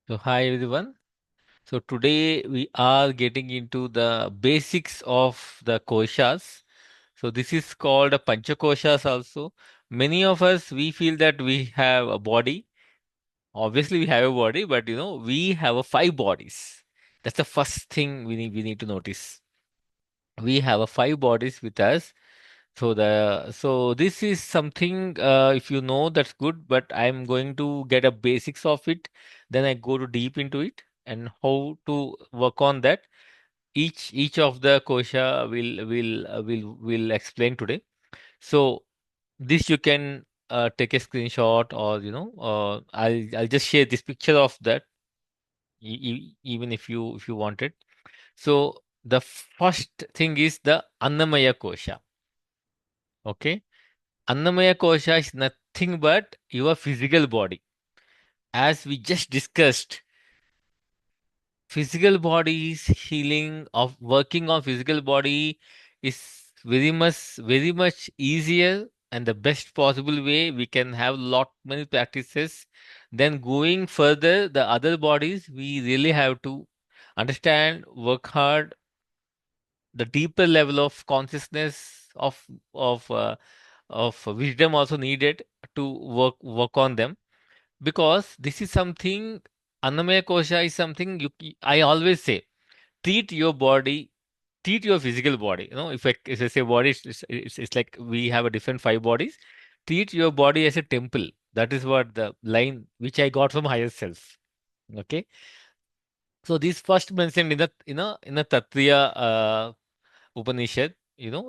So hi everyone. So today we are getting into the basics of the koshas. So this is called a panchakoshas also. Many of us we feel that we have a body. Obviously we have a body, but we have a five bodies. That's the first thing we need to notice. We have a five bodies with us. So this is something if you know that's good, but I'm going to get a basics of it. Then I go to deep into it and how to work on that. Each of the kosha will explain today. So this you can take a screenshot or I'll just share this picture of that even if you want it. So the first thing is the Annamaya kosha. Okay. Annamaya kosha is nothing but your physical body. As we just discussed, physical body is healing of working on physical body is very much easier and the best possible way. We can have lot many practices. Then going further, the other bodies we really have to understand, work hard, the deeper level of consciousness of uh, of wisdom also needed to work on them, because this is something. Annamaya kosha is something I always say, treat your body, treat your physical body. If I say body, it's like we have a different five bodies. Treat your body as a temple. That is what the line which I got from higher self. Okay. So this first mentioned in the Tatriya Upanishad.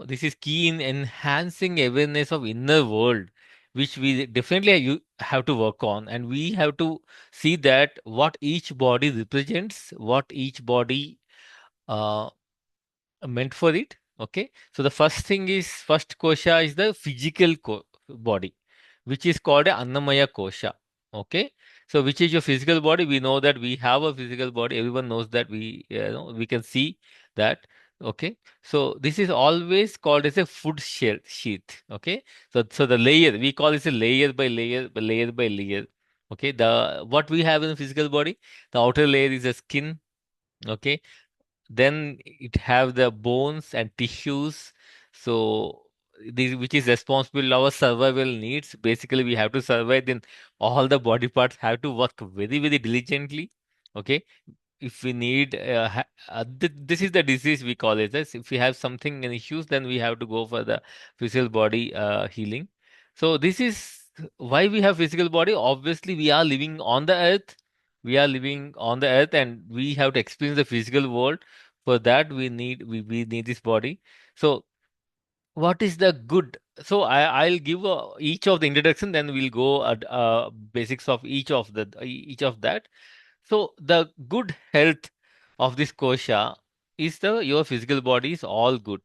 This is key in enhancing awareness of inner world, which we definitely you have to work on, and we have to see that what each body represents, what each body uh, meant for it. Okay, so the first kosha is the physical body, which is called a Annamaya kosha. Okay, so which is your physical body? We know that we have a physical body. Everyone knows that we can see that. Okay, so this is always called as a food sheath. Okay, so the layer we call it a layer by layer by layer by layer. Okay, the what we have in the physical body, the outer layer is the skin. Okay, then it have the bones and tissues. So this which is responsible our survival needs. Basically we have to survive, then all the body parts have to work very diligently. Okay, if we need this is the disease we call it as, if we have something and issues, then we have to go for the physical body healing. So this is why we have physical body. Obviously we are living on the earth, and we have to experience the physical world. For that we need this body. So what is the good? So I'll give each of the introduction, then we'll go at basics of each of that. So the good health of this kosha is the your physical body is all good.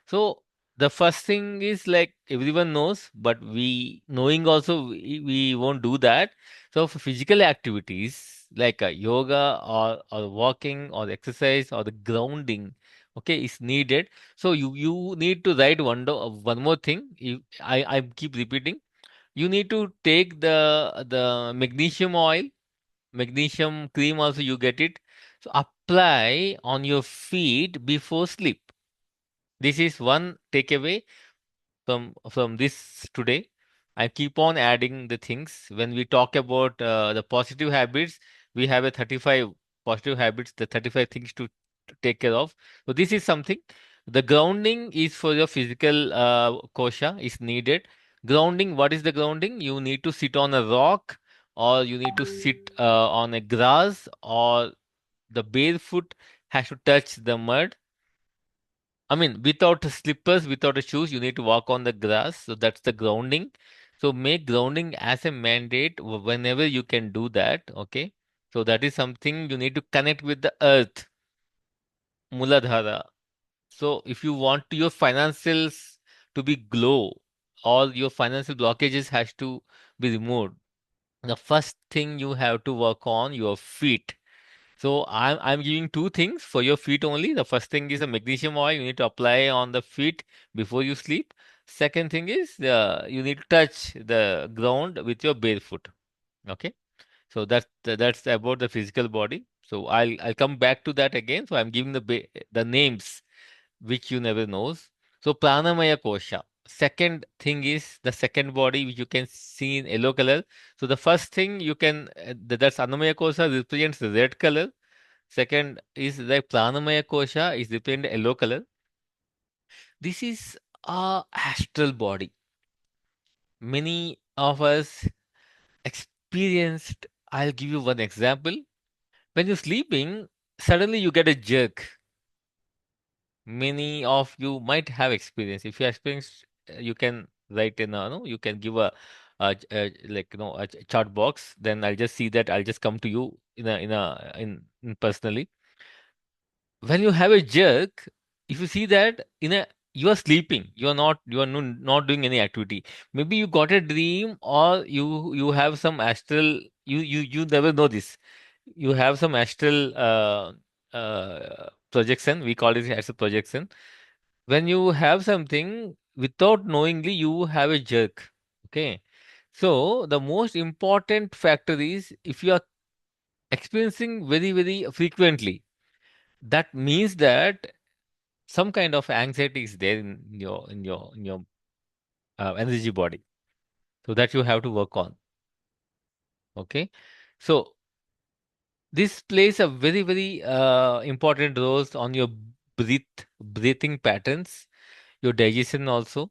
So the first thing is like everyone knows, but we knowing also we won't do that. So for physical activities like yoga or walking or exercise or the grounding, okay, is needed. So you need to write one more thing. I keep repeating. You need to take the magnesium oil, magnesium cream also you get it. So apply on your feet before sleep. This is one takeaway from this today. I keep on adding the things. When we talk about the positive habits, we have a 35 positive habits, the 35 things to take care of. So this is something. The grounding is for your physical kosha is needed. Grounding, what is the grounding? You need to sit on a rock, or you need to sit on a grass, or the barefoot has to touch the mud. I mean, without slippers, without the shoes, you need to walk on the grass. So that's the grounding. So make grounding as a mandate whenever you can do that. Okay. So that is something you need to connect with the earth, Muladhara. So if you want your financials to be glow, all your financial blockages has to be removed. The first thing you have to work on your feet. So I'm giving two things for your feet only. The first thing is a magnesium oil you need to apply on the feet before you sleep. Second thing is you need to touch the ground with your bare foot. Okay. So that's about the physical body. So I'll come back to that again. So I'm giving the names which you never knows. So pranamaya kosha. Second thing is the second body which you can see in yellow color. So the first thing you can that's annamaya kosha represents the red color. Second is the pranamaya kosha is representing yellow color. This is a astral body. Many of us experienced. I'll give you one example. When you're sleeping, suddenly you get a jerk. Many of you might have experienced. If you experienced, you can write in a, no, you can give like a chart box. Then I'll just see that. I'll just come to you in personally. When you have a jerk, if you see that you are sleeping, you are not doing any activity. Maybe you got a dream or you have some astral. You never know this. You have some astral projection. We call it as a projection. When you have something without knowingly, you have a jerk. Okay. So the most important factor is if you are experiencing very frequently, that means that some kind of anxiety is there in your energy body. So that you have to work on. Okay. So this plays a very important roles on your breathing patterns, your digestion also.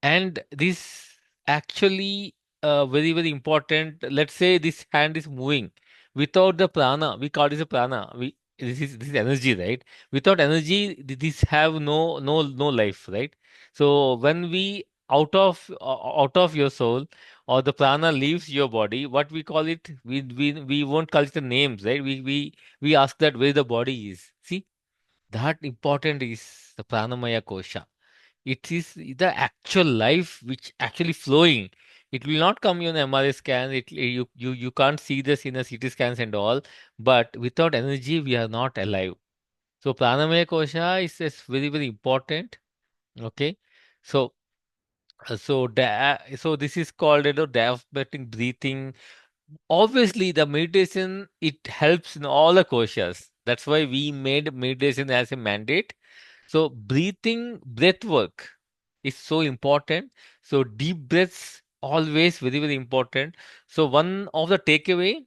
And this actually very important. Let's say this hand is moving without the prana. We call this a prana. This is energy, right? Without energy, this have no life, right? So when we out of your soul or the prana leaves your body, what we call it, we won't call it the names, right? We ask that where the body is. See, that important is the pranamaya kosha. It is the actual life which actually flowing. It will not come in MRI scan. You can't see this in a CT scans and all. But without energy, we are not alive. So pranamaya kosha is very important. Okay, so so this is called diaphragmatic breathing. Obviously, the meditation it helps in all the koshas. That's why we made meditation as a mandate. So breath work is so important. So deep breaths always very important. So one of the takeaway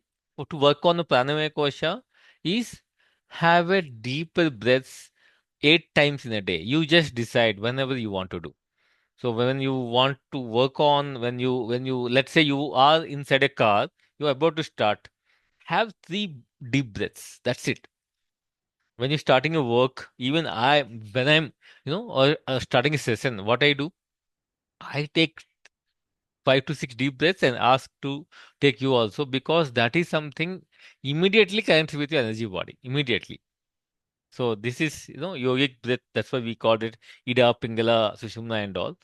to work on the pranamaya kosha is have a deeper breaths 8 times in a day. You just decide whenever you want to do. So when you want to work on, when you let's say you are inside a car, you're about to start, have three deep breaths. That's it. When you're starting your work, even when I'm, or starting a session, what I do, I take 5 to 6 deep breaths and ask to take you also because that is something immediately connects with your energy body immediately. So this is, yogic breath. That's why we called it Ida, Pingala, Sushumna and all.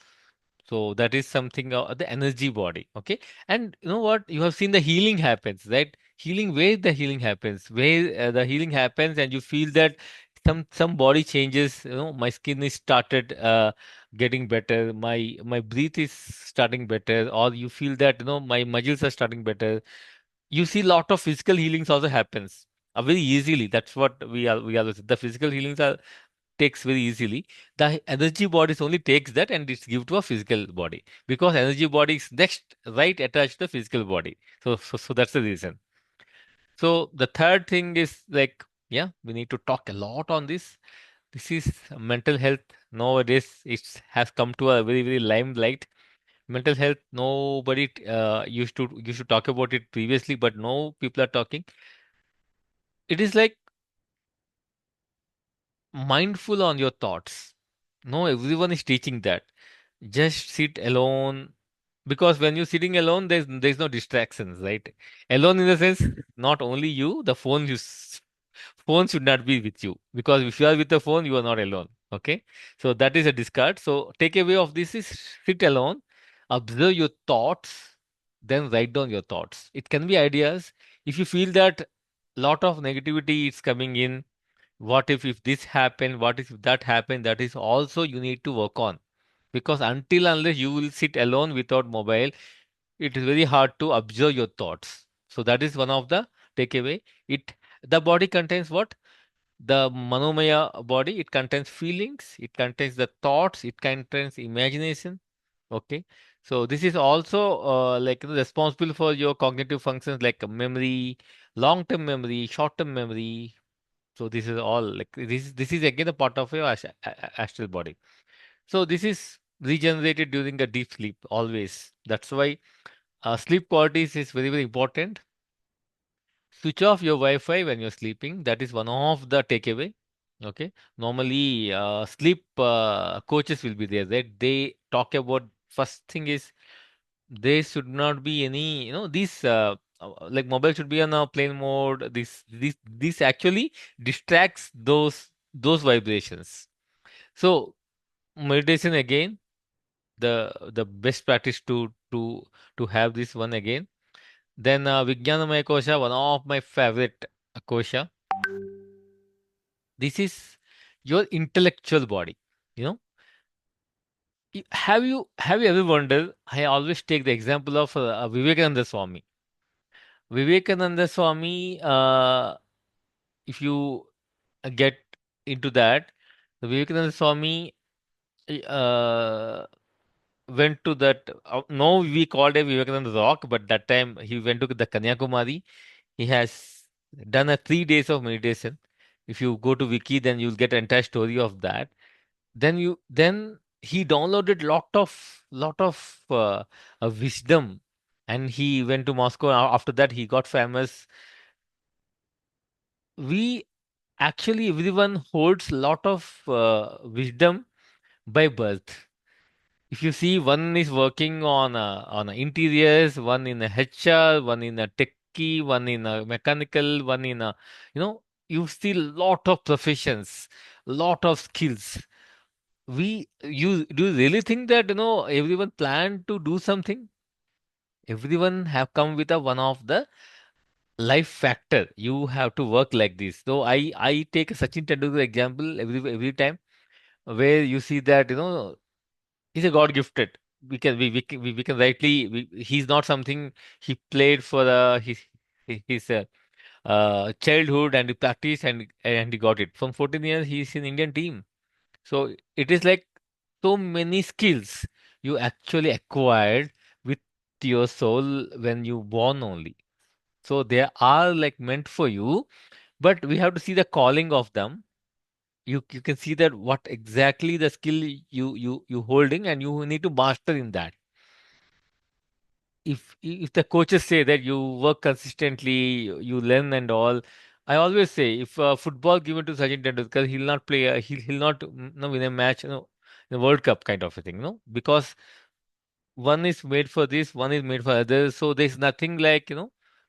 So that is something the energy body. Okay. And you know what? You have seen the healing happens, right? Healing, where the healing happens, where the healing happens, and you feel that some body changes. My skin is started getting better. My breath is starting better, or you feel that my muscles are starting better. You see, lot of physical healings also happens very easily. That's what we are. The physical healings are takes very easily. The energy bodies only takes that and it's give to a physical body because energy body is next right attached to the physical body. So that's the reason. So the third thing is like, yeah, we need to talk a lot on this. This is mental health nowadays. It has come to a very limelight. Mental health. Nobody used to talk about it previously, but now people are talking. It is like mindful on your thoughts. No, everyone is teaching that. Just sit alone. Because when you're sitting alone, there's no distractions, right? Alone in the sense, not only you, the phone should not be with you. Because if you are with the phone, you are not alone. Okay. So that is a discard. So takeaway of this is sit alone, observe your thoughts, then write down your thoughts. It can be ideas. If you feel that lot of negativity is coming in, what if this happened, what if that happened, that is also you need to work on because until unless you will sit alone without mobile, it is very hard to observe your thoughts. So that is one of the takeaway. It the body contains what? The manomaya body. It contains feelings. It contains the thoughts. It contains imagination. Okay. So this is also responsible for your cognitive functions like memory, long-term memory, short-term memory. So this is all like this is again a part of your astral body. So this is regenerated during a deep sleep always. That's why sleep qualities is very very important. Switch off your Wi-Fi when you're sleeping. That is one of the takeaway. Okay. Normally, sleep coaches will be there. That they talk about first thing is there should not be any, these like mobile should be on a plane mode. This actually distracts those vibrations. So meditation again, the best practice to have this one again. Then Vijnanamaya Kosha, one of my favorite kosha. This is your intellectual body. You know, have you ever wondered? I always take the example of Vivekananda Swami. Vivekananda Swami, if you get into that, the Vivekananda Swami uh, went to that. No, we called it Vivekananda Rock, but that time he went to the Kanyakumari. He has done a 3 days of meditation. If you go to Wiki, then you'll get an entire story of that. Then he downloaded lot of wisdom, and he went to Moscow. After that, he got famous. We actually everyone holds lot of wisdom by birth. If you see, one is working on a interiors, one in a HR, one in a techie, one in a mechanical, one in a you see lot of professions, lot of skills. We you do you really think that everyone planned to do something? Everyone have come with a one of the life factor. You have to work like this. So I take a Sachin Tendulkar example every time where you see that he's a God gifted. We can rightly he's not something he played for his childhood and he practiced and he got it. From 14 years he's in Indian team. So it is like so many skills you actually acquired with your soul when you born only. So they are like meant for you, but we have to see the calling of them. You can see that what exactly the skill you holding and you need to master in that. If the coaches say that you work consistently, you learn and all, I always say if football given to Sachin Tendulkar, he'll not play. He'll not win a match. In the World Cup kind of a thing. Because one is made for this, one is made for others. So there's nothing like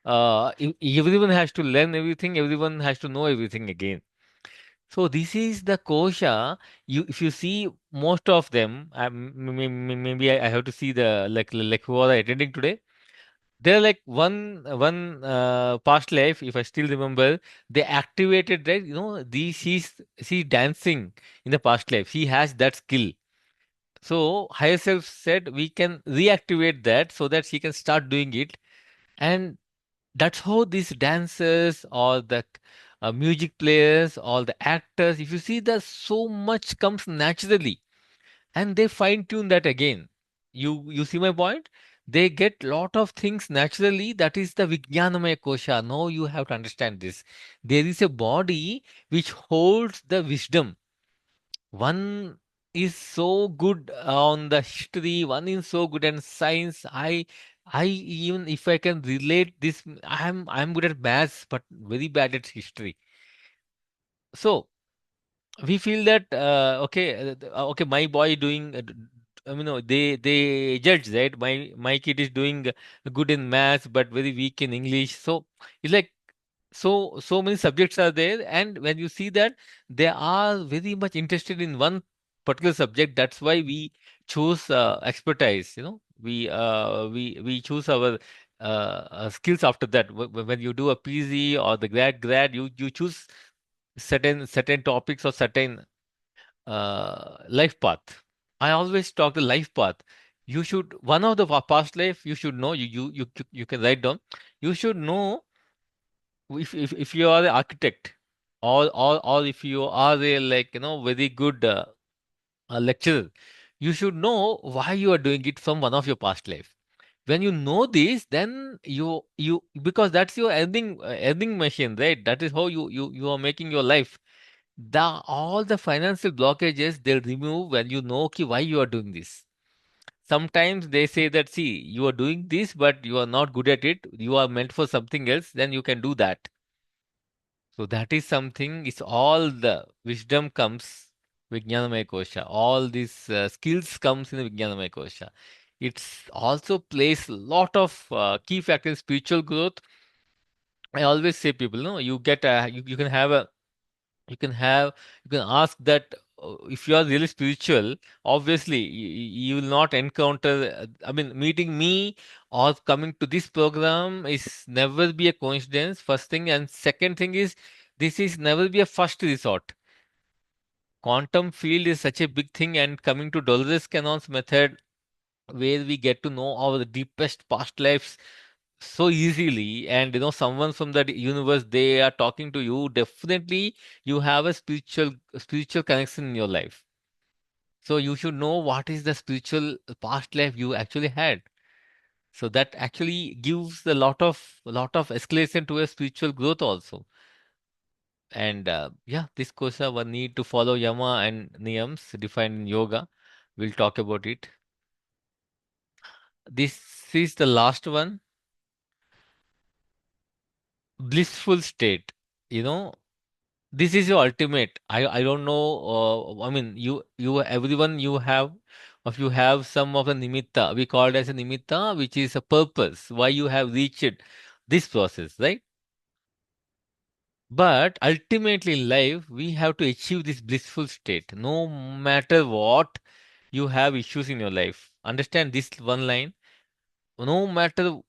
everyone has to learn everything. Everyone has to know everything again. So this is the kosha. If you see most of them, maybe I have to see the like who are attending today. They're like one past life. If I still remember, they activated that. She's dancing in the past life. She has that skill. So higher self said we can reactivate that so that she can start doing it, and that's how these dancers or the music players or the actors, if you see that so much comes naturally and they fine tune that again. You see my point? They get lot of things naturally. That is the Vijnanamaya Kosha. Now you have to understand this. There is a body which holds the wisdom. One is so good on the history, one is so good in science. I even if I can relate this, I'm good at maths, but very bad at history. So we feel that okay, my boy doing I mean, no, they judge that my kid is doing good in maths but very weak in English. So it's like so many subjects are there, and when you see that they are very much interested in one particular subject, that's why we choose expertise. We choose our skills after that. When you do a PG or the grad, you choose certain topics or certain life path. I always talk the life path. You should one of the past life you should know. You can write down. You should know if you are the architect, or if you are a, like, very good lecturer, you should know why you are doing it from one of your past life. When you know this, then you because that's your earning machine, right? That is how you are making your life. The All the financial blockages they'll remove when you know, okay, why you are doing this. Sometimes they say that, see, you are doing this, but you are not good at it. You are meant for something else. Then you can do that. So that is something. It's all the wisdom comes Vijnanamaya Kosha. All these skills comes in the Vijnanamaya Kosha. It's also plays a lot of key factor in spiritual growth. I always say people, no, you get you can have a you can have you can ask that, if you are really spiritual, obviously you will not encounter, I mean, meeting me or coming to this program is never be a coincidence, first thing. And second thing is, this is never be a first resort. Quantum field is such a big thing, and coming to Dolores Cannon's method, where we get to know our deepest past lives so easily, and someone from that universe, they are talking to you, definitely you have a spiritual connection in your life. So you should know what is the spiritual past life you actually had. So that actually gives a lot of escalation to a spiritual growth also. And yeah, this kosa one need to follow yama and niyams defined in yoga. We'll talk about it. This is the last one, blissful state. You know, this is your ultimate. I don't know. I mean, you everyone you have, if you have some of the nimitta, we call it as a nimitta, which is a purpose why you have reached this process, right? But ultimately in life, we have to achieve this blissful state. No matter what you have issues in your life, understand this one line. No matter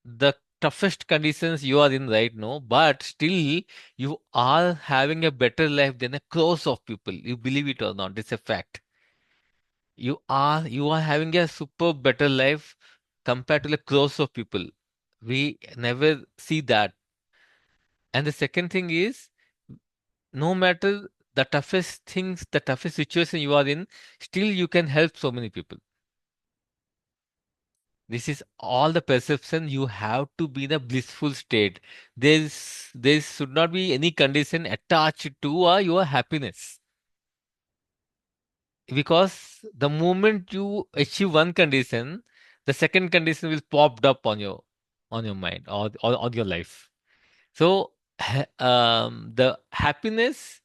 the toughest conditions you are in right now, but still you are having a better life than a crores of people. You believe it or not, it's a fact. You are having a super better life compared to the crores of people. We never see that. And the second thing is, no matter the toughest things, the toughest situation you are in, still you can help so many people. This is all the perception. You have to be in a blissful state. There should not be any condition attached to your happiness. Because the moment you achieve one condition, the second condition will pop up on your mind, or on your life. So the happiness,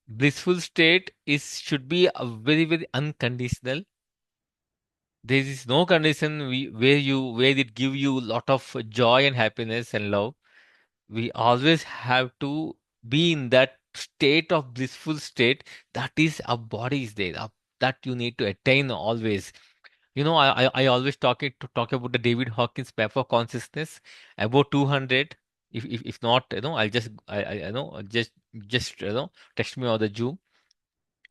blissful state is should be a very, very unconditional. There is no condition where it give you lot of joy and happiness and love. We always have to be in that state of blissful state. That is, our body is there. That you need to attain always. I always talk about the David Hawkins map of consciousness, about 200. If not, I'll just I know just text me on the Zoom.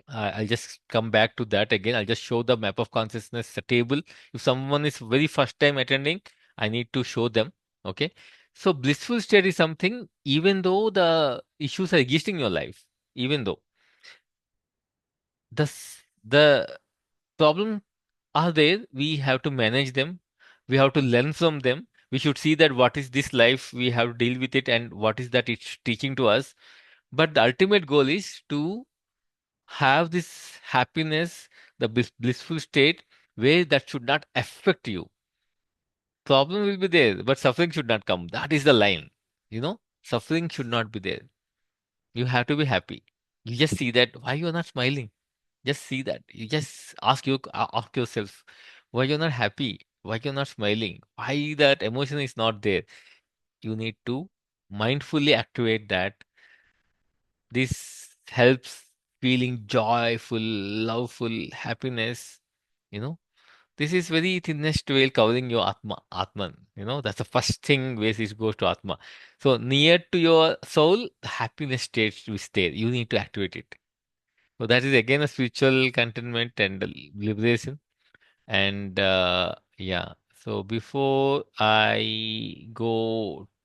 I'll just come back to that again. I'll just show the map of consciousness table. If someone is very first time attending, I need to show them. Okay. So blissful state is something, even though the issues are existing in your life, even though the problem are there, we have to manage them. We have to learn from them. We should see that what is this life, we have to deal with it, and what is that it's teaching to us. But the ultimate goal is to have this happiness, the blissful state, where that should not affect you. Problem will be there, but suffering should not come. That is the line. Suffering should not be there. You have to be happy. You just see that why you are not smiling. Just see that. You just ask yourself why you're not happy, why you're not smiling, why that emotion is not there. You need to mindfully activate that. This helps feeling joyful, loveful, happiness. You know, this is very thinnest veil covering your Atman. That's the first thing where it goes to Atma. So near to your soul, the happiness state is there. You need to activate it. So that is again a spiritual contentment and liberation. And yeah. So before I go